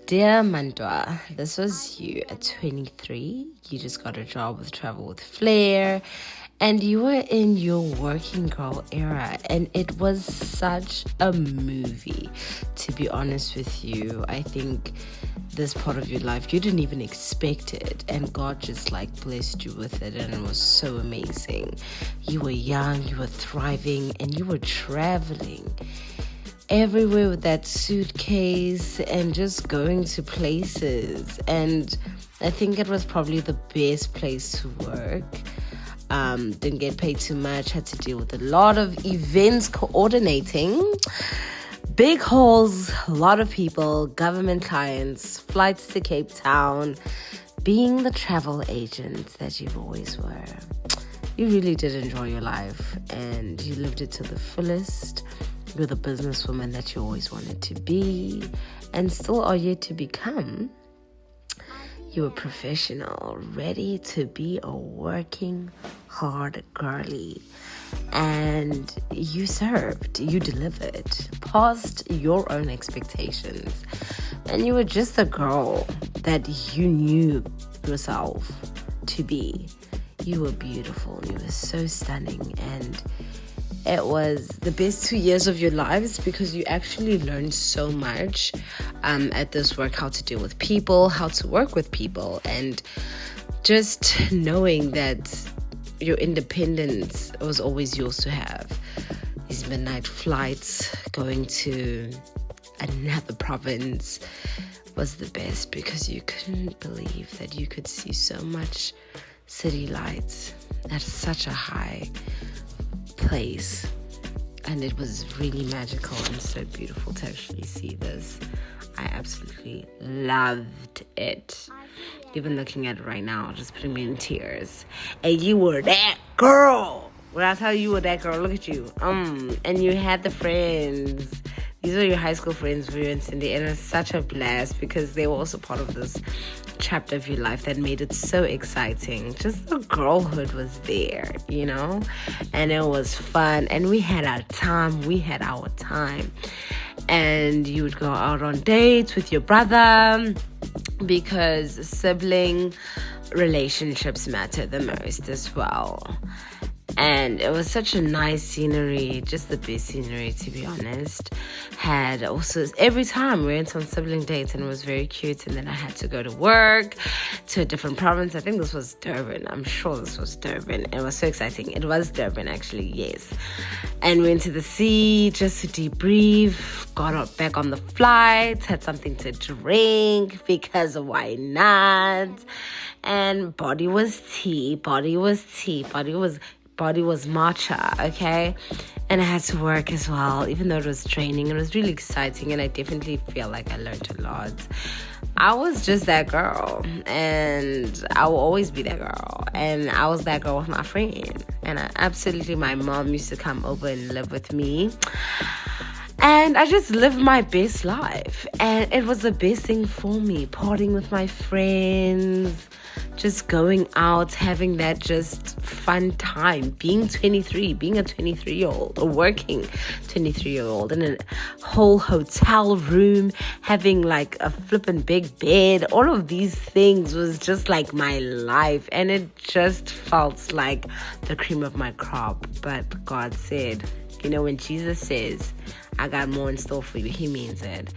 Dear Mantwa, this was you at 23. You just got a job with Travel with Flair, and you were in your working girl era, and it was such a movie. To be honest with you, I think this part of your life, you didn't even expect it, and God just blessed you with it, and it was so amazing. You were young, you were thriving, and you were traveling everywhere with that suitcase and just going to places. And I think it was probably the best place to work. Didn't get paid too much, had to deal with a lot of events coordinating, big halls, a lot of people, government clients, flights to Cape Town, being the travel agent that you always were. You really did enjoy your life and you lived it to the fullest. You're the businesswoman that you always wanted to be and still are yet to become. You were professional, ready to be a working hard girly. And you served, you delivered, past your own expectations. And you were just a girl that you knew yourself to be. You were beautiful, you were so stunning, and it was the best 2 years of your lives because you actually learned so much at this work, how to deal with people, how to work with people, and just knowing that your independence was always yours to have. These midnight flights, going to another province was the best because you couldn't believe that you could see so much city lights at such a high place, and it was really magical and so beautiful to actually see this. I absolutely loved it. Even looking at it right now, just putting me in tears. And you were that girl. When I tell you were that girl, look at you. And you had the friends. These were your high school friends, Rue and Cindy, and it was such a blast because they were also part of this chapter of your life that made it so exciting. Just the girlhood was there, and it was fun, and we had our time. And you would go out on dates with your brother because sibling relationships matter the most as well. And it was such a nice scenery, just the best scenery, to be honest. Had also, every time we went on sibling dates, and it was very cute. And then I had to go to work to a different province. I think this was Durban. I'm sure this was Durban. It was so exciting. It was Durban, actually, yes. And went to the sea just to debrief, got back on the flight, had something to drink because why not? And body was matcha, okay? And I had to work as well, even though it was training. It was really exciting, and I definitely feel like I learned a lot. I was just that girl, and I will always be that girl. And I was that girl with my friend. And my mom used to come over and live with me. And I just lived my best life. And it was the best thing for me, partying with my friends, just going out, having that just fun time, being a 23-year-old, a working 23-year-old in a whole hotel room, having a flippin' big bed. All of these things was just my life, and it just felt like the cream of my crop. But God said, when Jesus says, I got more in store for you, he means it.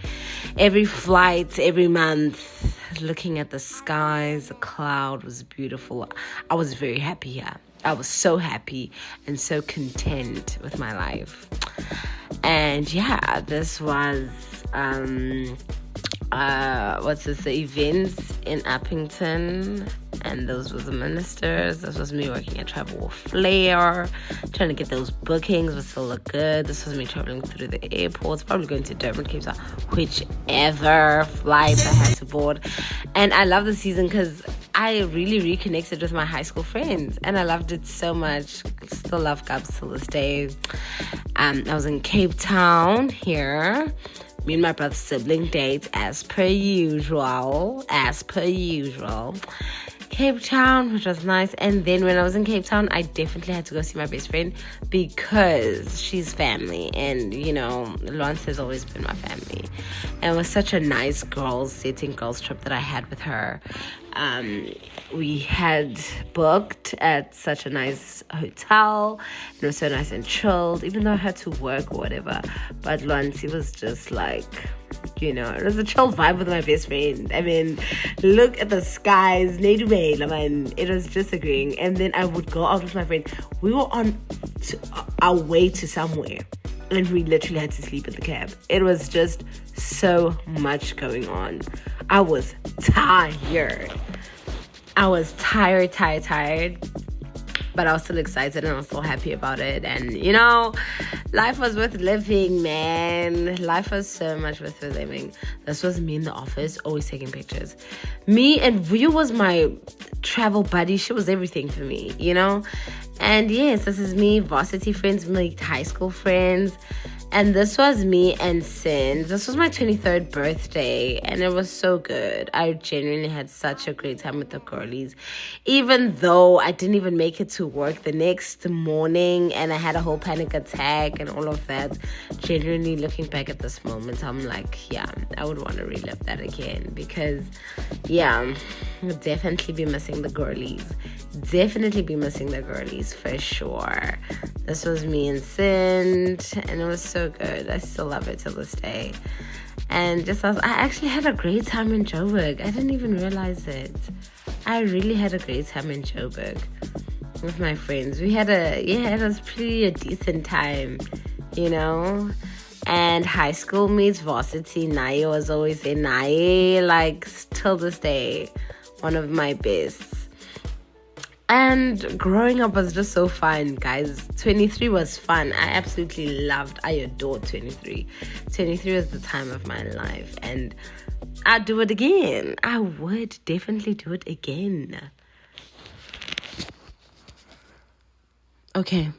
Every flight, every month, looking at the skies, the cloud was beautiful. I was very happy here. I was so happy and so content with my life. And yeah, this was the events in Uppington, and those were the ministers. This was me working at Travel with Flair, trying to get those bookings but still look good. This was me traveling through the airports, probably going to Durban, Cape Town, whichever flight I had to board. And I love the season because I really reconnected with my high school friends, and I loved it so much. Still love Gabs till this day. I was in Cape Town here. Me and my brother's sibling date as per usual. Cape Town, which was nice. And then when I was in Cape Town, I definitely had to go see my best friend because she's family. And, you know, Lawrence has always been my family. And it was such a nice girls trip that I had with her. We had booked at such a nice hotel. It was so nice and chilled, even though I had to work or whatever. But Lawrence, was just like, you know, it was a chill vibe with my best friend. I mean, look at the skies, it was just agreeing. And then I would go out with my friend. We were on our way to somewhere, and we literally had to sleep in the cab. It was just so much going on. I was tired. But I was still excited and I was still happy about it. And, you know, life was worth living, man. Life was so much worth living. This was me in the office, always taking pictures. Me and Vuyo was my travel buddy. She was everything for me, you know? And yes, this is me, varsity friends, like high school friends. And this was me and Sin. This was my 23rd birthday, and it was so good. I genuinely had such a great time with the girlies. Even though I didn't even make it to work the next morning, and I had a whole panic attack and all of that. Genuinely looking back at this moment, I'm like, yeah, I would want to relive that again. Because, yeah, I'll definitely be missing the girlies. Definitely be missing the girlies for sure. This was me and Sin, and it was so good. I still love it till this day. And I actually had a great time in Joburg. I didn't even realize it. I really had a great time in Joburg with my friends. It was pretty a decent time, you know. And high school meets varsity. Naye was always in Naye, like till this day, one of my best. And growing up was just so fun, guys. 23 was fun. I adored 23. 23 was the time of my life. And I'd do it again. I would definitely do it again. Okay,